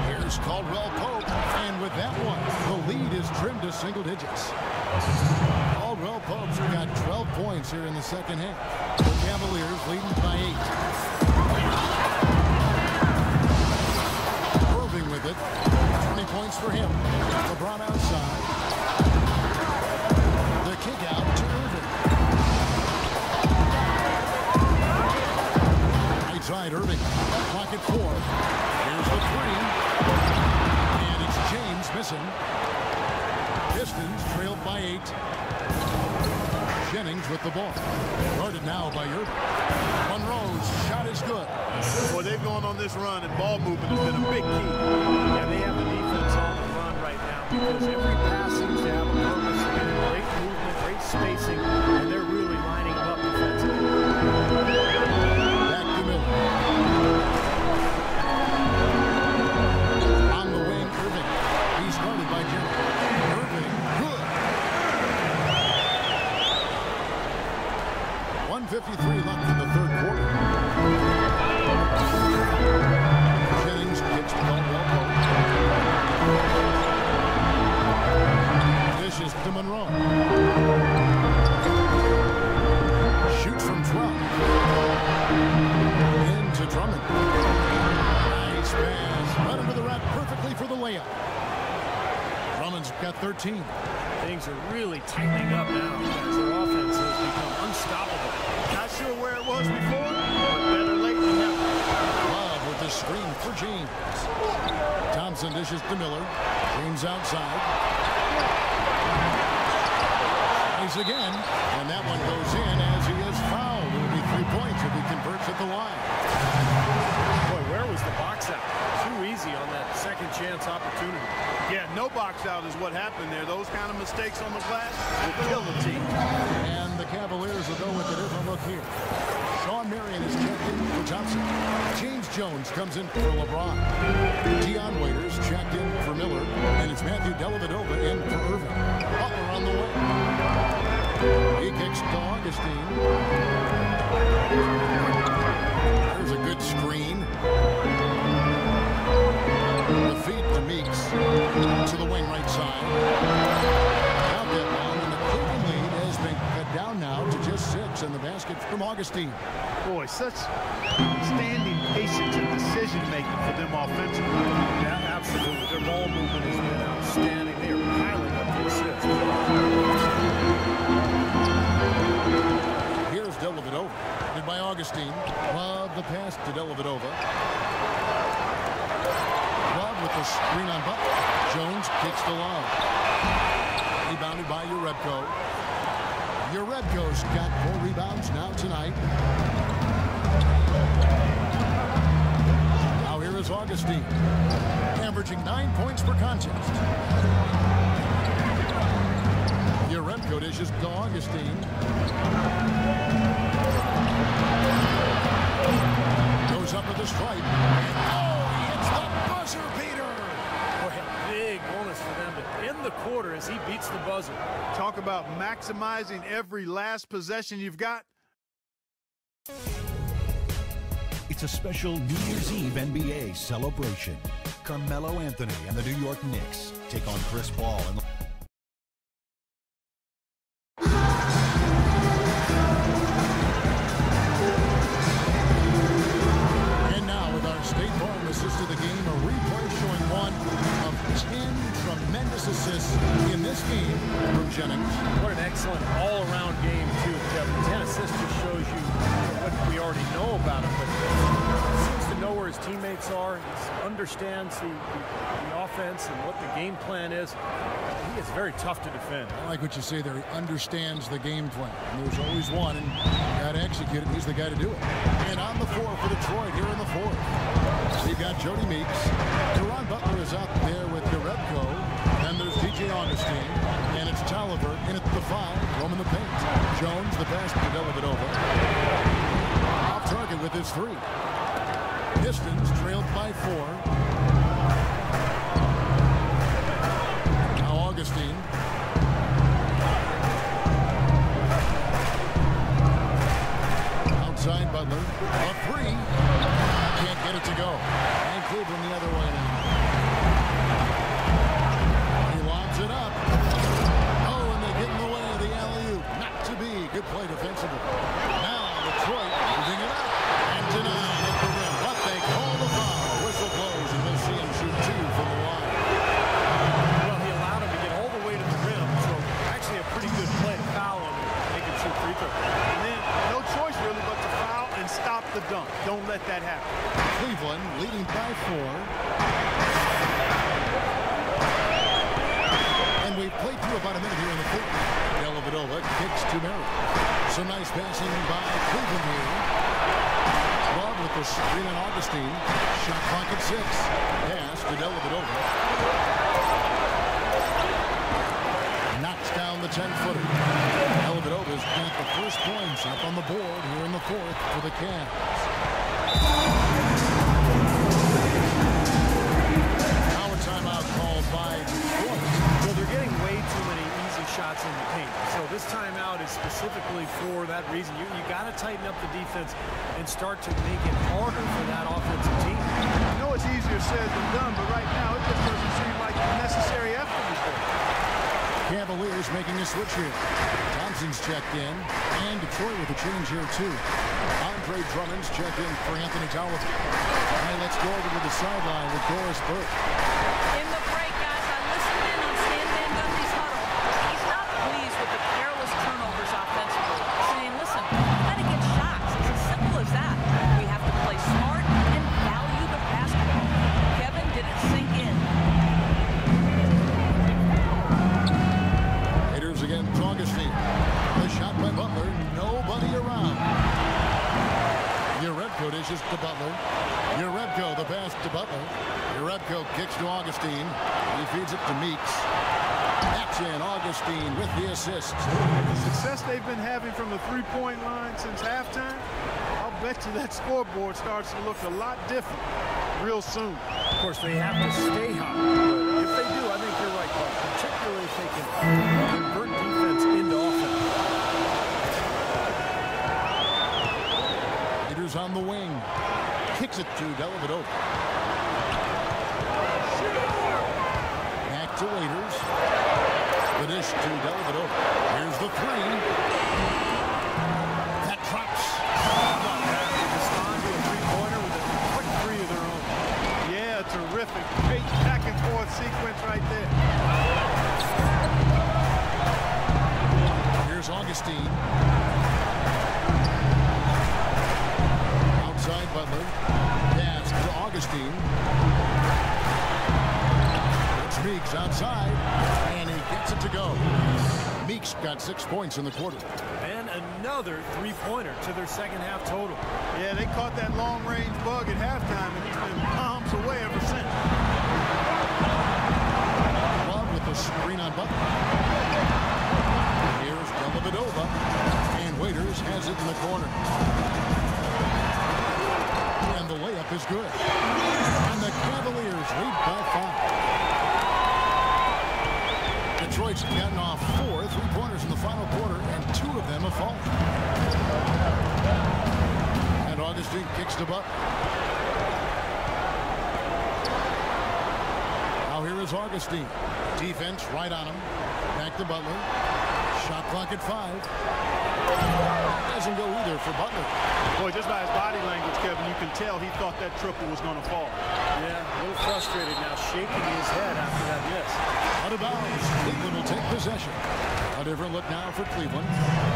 Here's Caldwell-Pope. And with that one, the lead is trimmed to single digits. Caldwell-Pope's got 12 points here in the second half. The Cavaliers leading by 8. Irving with it. 20 points for him. LeBron outside. The kick out to Irving. Right side, Irving. Clock at 4. Here's the 3. And it's James missing. Pistons trailed by 8. Jennings with the ball. Guarded now by Irving. Monroe's shot is good. Boy, they've gone on this run, and ball movement has been a big key. Yeah, they have the defense on the run right now because every pass seems to have a purpose. They're getting great movement, great spacing, and they're really lining up defensively. Back to Miller. On the wing, Irving. He's guarded by Jennings. Irving, good. 1:53 left in the third quarter. Jennings kicks to Caldwell-Pope. Dishes to Monroe. Shoots from 12. Into Drummond. Nice pass. Right under the rack perfectly for the layup. Drummond's got 13. Things are really tightening up now as their offense has become unstoppable. Not sure where it was before, but better late than never. Love with the screen for James. Thompson dishes to Miller. James outside. Tries again, and that one goes in as he is fouled. It will be 3 points if he converts at the line. Boy, where was the box out? Too easy on that second chance opportunity. Yeah, no box out is what happened there. Those kind of mistakes on the glass will kill the team. And the Cavaliers will go with a different look here. Marion is checked in for Thompson. James Jones comes in for LeBron. Dion Waiters checked in for Miller. And it's Matthew Dellavedova in for Irving. Butler on the way. He kicks to Augustin. There's a good screen. The feed to Meeks. To the wing right side. Now that long, and the Cleveland lead has been cut down now to just 6 in the basket from Augustin. Boy, such standing patience and decision-making for them offensively. Yeah, absolutely. Their ball movement has been outstanding. They are piling up the assists. Here's Dellavedova. Hit by Augustin. Love the pass to Dellavedova. Love with the screen on Butler. Jones kicks to Love. Rebounded by Jerebko. Jerebko's got 4 rebounds now tonight. Now here is Augustin, averaging 9 points per contest. Jerebko dishes to Augustin. Goes up with the stripe. Oh, he hits the buzzer beater. Boy, a big bonus for them to end the quarter as he beats the buzzer. Talk about maximizing every last possession you've got. It's a special New Year's Eve NBA celebration. Carmelo Anthony and the New York Knicks take on Chris Paul and now with our State Farm assist to the game, a replay showing one of 10 tremendous assists in this game from Jennings. What an excellent all-around game, too, Kevin. 10 assists just shows you what we already know about him, but he seems to know where his teammates are. He understands the offense and what the game plan is. He is very tough to defend. I like what you say there. He understands the game plan. And there's always one, and got to execute it. He's the guy to do it. And on the floor for Detroit here in the fourth. You've got Jody Meeks. Deron Butler is out there with Jerebko. And there's DJ Augustin. And it's Tolliver in at the 5, roaming the paint. Jones, the pass to Dellavedova. Off target with with his three. Pistons trailed by 4. Now Augustin. Outside Butler. A three. Can't get it to go. And Cleveland the other way now. He lobs it up. Oh, and they get in the way of the alley-oop. Not to be. Good play defensively. Now Detroit moving it up. And denied at the rim. What they call the foul. Whistle blows, and we'll see him shoot 2 from the line. Well, he allowed him to get all the way to the rim, so actually a pretty good play to foul him and make him shoot free throws. And then no choice really but to foul and stop the dunk. Don't let that happen. Cleveland leading by 4. And we've played through about a minute here in the fourth. Dellavedova kicks to Marion. Some nice passing by Cleveland here. Love with the screen on Augustin. Shot clock at 6. Pass to Dellavedova. Knocks down the 10-footer. Dellavedova's got the first points up on the board here in the fourth for the Cavs. Now a timeout called by Detroit. Well, they're getting way too many easy shots in the paint. So this timeout is specifically for that reason. You got to tighten up the defense and start to make it harder for that offensive team. I know it's easier said than done, but right now it just doesn't seem like the necessary effort is there. Cavaliers making a switch here. Thompson's checked in, and Detroit with a change here too. Drummond's checked in for Anthony Tolliver. All right, let's go over to the sideline with Doris Burke. In the break, guys, I listened in on Stan Van Gundy's huddle. He's not pleased with the careless turnovers offensively, saying, listen, we've got to get shots. It's as simple as that. We have to play smart and value the basketball. Kevin didn't sink in. Raiders against Augustin. The shot by Butler. Nobody around. Jerebko dishes to Butler. Jerebko, the pass to Butler. Jerebko kicks to Augustin. He feeds it to Meeks. That's in. Augustin with the assist. The success they've been having from the three-point line since halftime, I'll bet you that scoreboard starts to look a lot different real soon. Of course, they have to stay hot. But if they do, I think you're right, Clark. Particularly if they can convert defense into offense. On the wing. Kicks it to Dellavedova. Back to Waiters. The dish to Dellavedova. Here's the three. That drops. How about that? They respond to a three-pointer with a quick three of their own. Yeah, terrific. Great back-and-forth sequence right there. Here's Augustin. Butler. Pass to Augustin. It's Meeks outside, and he gets it to go. Meeks got 6 points in the quarter. And another three-pointer to their second-half total. Yeah, they caught that long-range bug at halftime, and it's been palms away ever since. Love with the screen on Butler. Here's Dellavedova, and Waiters has it in the corner. And the layup is good. And the Cavaliers lead by 5. Detroit's gotten off 4 three-pointers in the final quarter, and 2 of them have fallen. And Augustin kicks to Butler. Now here is Augustin. Defense right on him. Back to Butler. Shot clock at 5. Doesn't go either for Butler. Boy, just by his body language, Kevin, you can tell he thought that triple was going to fall. Yeah, a little frustrated now, shaking his head after that miss. Out of bounds. Cleveland will take possession. A different look now for Cleveland.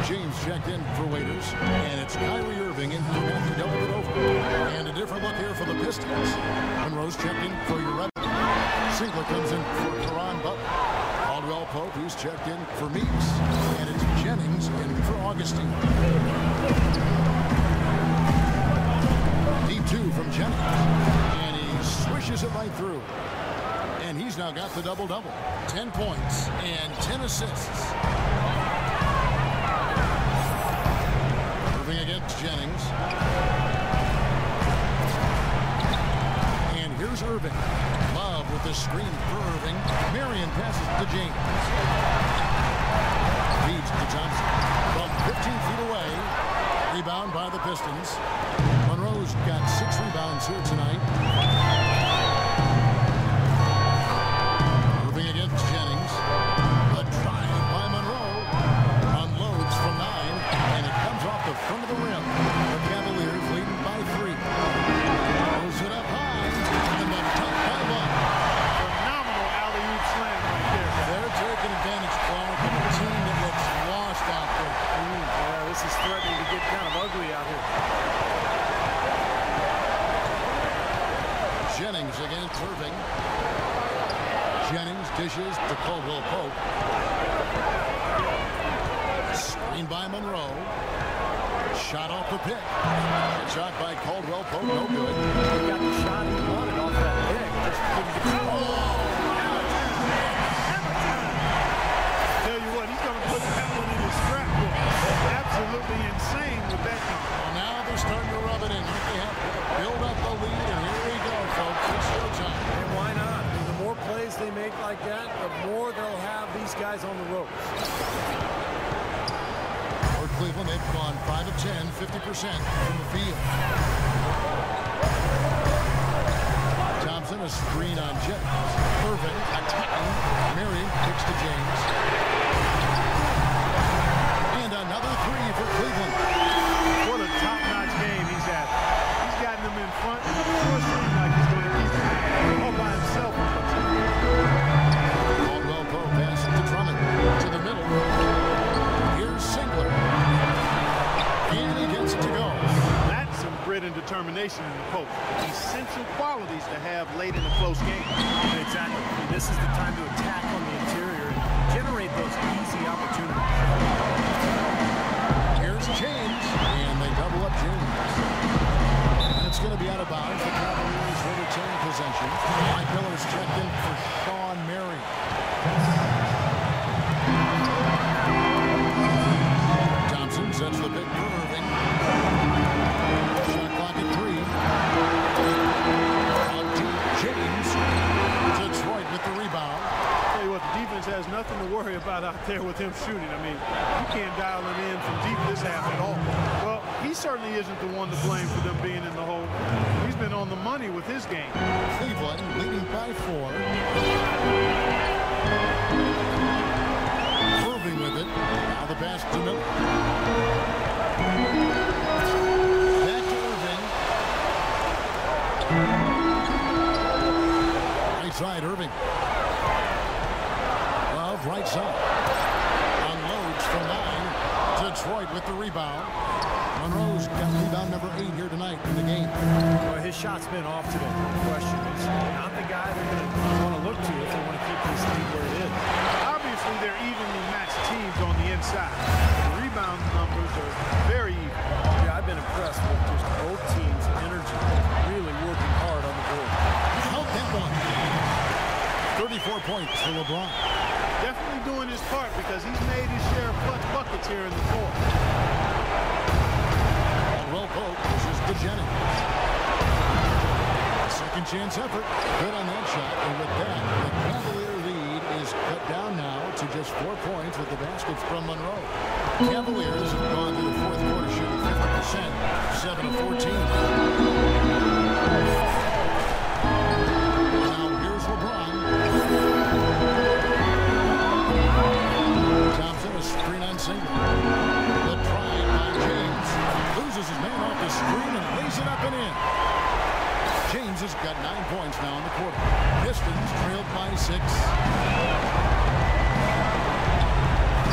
James checked in for Waiters, and it's Irving in for Dellavedova. And a different look here for the Pistons. Monroe's checked in for Jerebko. Singler comes in for Butler. Caldwell-Pope, who's checked in for Meeks, and it's Jennings in for Augustin. Deep 2 from Jennings, and he swishes it right through. And he's now got the double-double. 10 points and 10 assists. Irving against Jennings. Here's Irving. Love with the screen for Irving. Marion passes to James. Feeds to Thompson. From 15 feet away. Rebound by the Pistons. Monroe's got 6 rebounds here tonight. Moving against Jennings. A drive by Monroe. Unloads from 9. And it comes off the front of the rim. The Cavaliers leading by 3. Throws it up high. And then top by 1. Phenomenal alley-oop slam right there. They're taking advantage, Clark, of a team that looks lost out there. Yeah, this is threatening to get kind of ugly out here. Jennings against Irving. Jennings dishes to Caldwell-Pope. Screen by Monroe. Shot off the pick. Shot by Caldwell-Pope, no good. He got the shot he wanted off that pick. Just couldn't get Tell you what, he's going to put that one in his scrapbook. Absolutely insane with that one. Well, now they're starting to rub it in. They have to build up the lead, and here we go, folks. It's showtime. And why not? I mean, the more plays they make like that, the more they'll have these guys on the ropes. For Cleveland, they've gone 5 of 10, 50% from the field. Thompson, a screen on Jennings. Irving attacking. Marion kicks to James. And another 3 for Cleveland. What a top-notch game he's had. He's gotten them in front. It sure seems like he's going to keep them all by himself. Caldwell-Pope passes to Drummond. To the middle. Here's Singler. And he gets it to go. That's some grit and determination in the post. Essential qualities to have late in a close game. Exactly. This is the time to attack on the interior and generate those easy opportunities. Here's James, and they double up James. And it's going to be out of bounds. The Cavaliers will retain possession. Mike Miller's checked in for Sean Marion. Thompson sets the pick for Irving. Shot clock at 3. Out to James. Detroit with the rebound. Tell you what, the defense has nothing to worry about out there with him shooting. I mean, you can't dial him in from deep this half at all. Well, he certainly isn't the one to blame for them being in the hole. He's been on the money with his game. Cleveland leading by 4. Irving with it. Now the pass to Miller. Back to Irving. Right side, Irving. Love, right side. Unloads from 9. Detroit with the rebound. Monroe's got rebound number 8 here tonight in the game. Well, his shot's been off today. The question is not the guy they're going to want to look to if they want to keep this lead where it is. Obviously, they're evenly matched teams on the inside. The rebound numbers are very even. Yeah, I've been impressed with just both teams' energy, really working hard on the board. Help that one. 34 points for LeBron. Definitely doing his part because he's made his share of clutch buckets here in the fourth. Caldwell-Pope pushes to Jennings. Second chance effort. Good on that shot. And with that, the Cavalier lead is cut down now to just 4 points with the baskets from Monroe. Cavaliers have gone through the fourth quarter shooting 50%, 7 of 14. Now here's LeBron. Thompson, a screen on Singler. The try by James. Loses his man off the screen and lays it up and in. James has got 9 points now in the quarter. Pistons trailed by 6.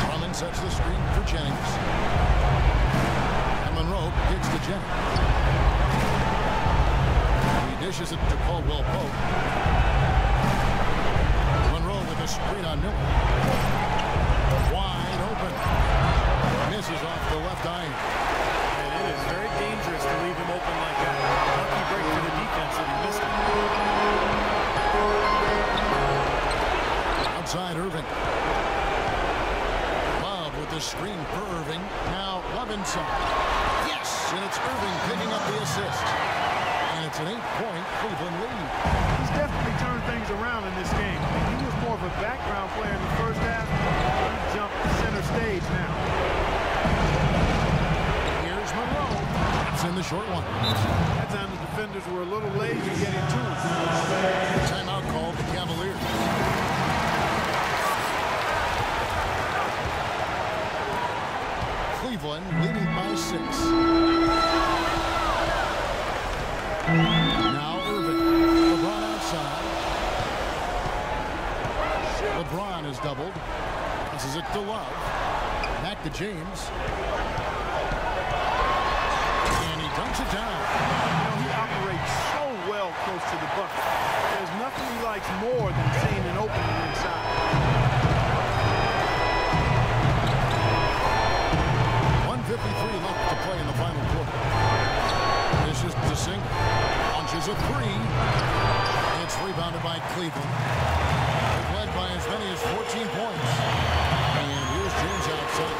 Drummond sets the screen for Jennings. And Monroe gets to Jennings. He dishes it to Caldwell-Pope. Monroe with a screen on Miller. Wide open. Misses off the left eye. And it is very dangerous to leave him open like that. Lucky break for the defense that he missed it. Outside Irving. Love with the screen for Irving. Now Amundson. Yes! And it's Irving picking up the assist. And it's an 8-point Cleveland lead. he's around in this game. He was more of a background player in the first half. He jumped center stage now. Here's Monroe. That's in the short one. That time the defenders were a little lazy getting to him. Timeout called the Cavaliers. Cleveland leading by 6. Now Irving. LeBron outside. LeBron is doubled. Passes it to Love. Back to James. And he dunks it down. You know, he operates so well close to the bucket. There's nothing he likes more than seeing an opening inside. 1:53 left to play in the final quarter. This is the single. Launches a 3. It's rebounded by Cleveland. They've led by as many as 14 points. And here's James outside.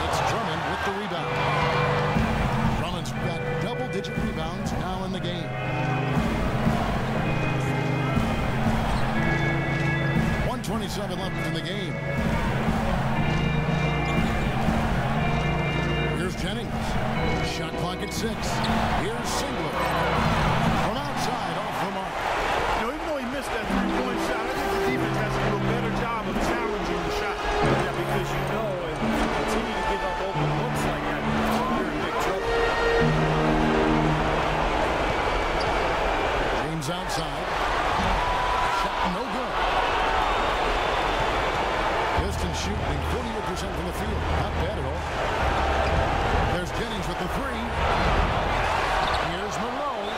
It's Drummond with the rebound. Drummond's got double-digit rebounds now in the game. 1:27 left in the game. Here's Jennings. Shot clock at 6. Here's Singler. From outside, off the mark. You know, even though he missed that three-point shot, I think the defense has to do a better job of challenging the shot. Yeah, because you know, if you continue to give up open looks like that, you're in big trouble. James outside. Shot no good. Pistons shooting 48% from the field. Not bad at all. There's Jennings with the 3. Here's Monroe.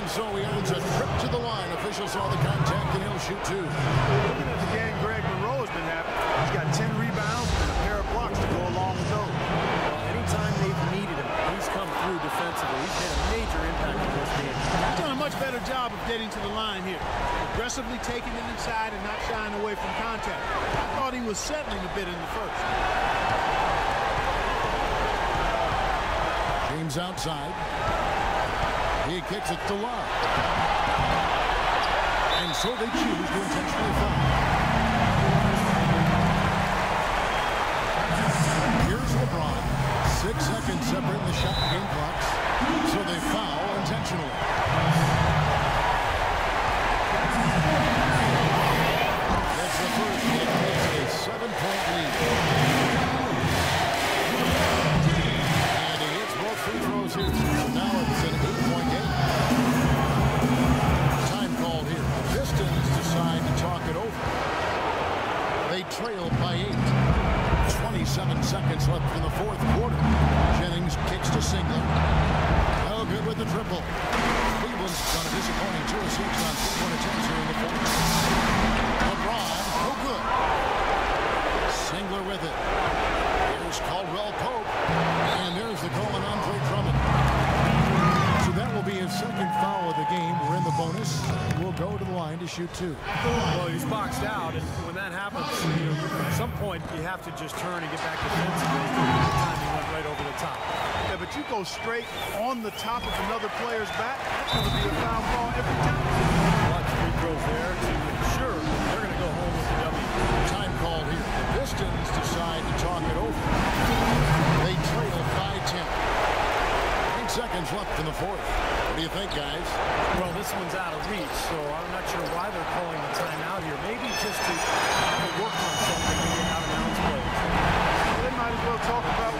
And so he earns a trip to the line. Officials saw the contact and he'll shoot 2. Looking at the game Greg Monroe has been having, he's got 10 rebounds and a pair of blocks to go along with those. Well, anytime they've needed him, he's come through defensively. He's made a major impact in this game. He's done a much better job of getting to the line here. Aggressively taking it inside and not shying away from contact. I thought he was settling a bit in the first. James outside. He kicks it to Love. And so they choose to intentionally foul. Here's LeBron. 6 seconds separating the shot game clocks. So they foul intentionally. That's the first. It takes a 7-point lead. And he hits both free throws here. So now it's an 8-point game. Time called here. The Pistons decide to talk it over. They trail by 8. 27 seconds left in the fourth quarter. Jennings kicks to Singler. No good with the triple. Cleveland's done a disappointing 2 of 6 on 3-point attempts here in the fourth. LeBron, no good. Singler with it. Here's Caldwell-Pope. And there's the call on Andre Drummond. So that will be his second foul of the game. We're in the bonus. We'll go to the line to shoot 2. Well, he's boxed out, and when that happens, you know, at some point you have to just turn and get back defensively. This time he went right over the top. Yeah, but you go straight on the top of another player's back, that's going to be a foul ball every time. Lots of free throws there to ensure they're going to go home with the W. Time called here. The Pistons decide to talk it over. They trail by 10. 8 seconds left in the fourth. What do you think, guys? Well, this one's out of reach, so I'm not sure why they're calling the timeout here. Maybe just to work on something and get out of bounds plays. They might as well talk about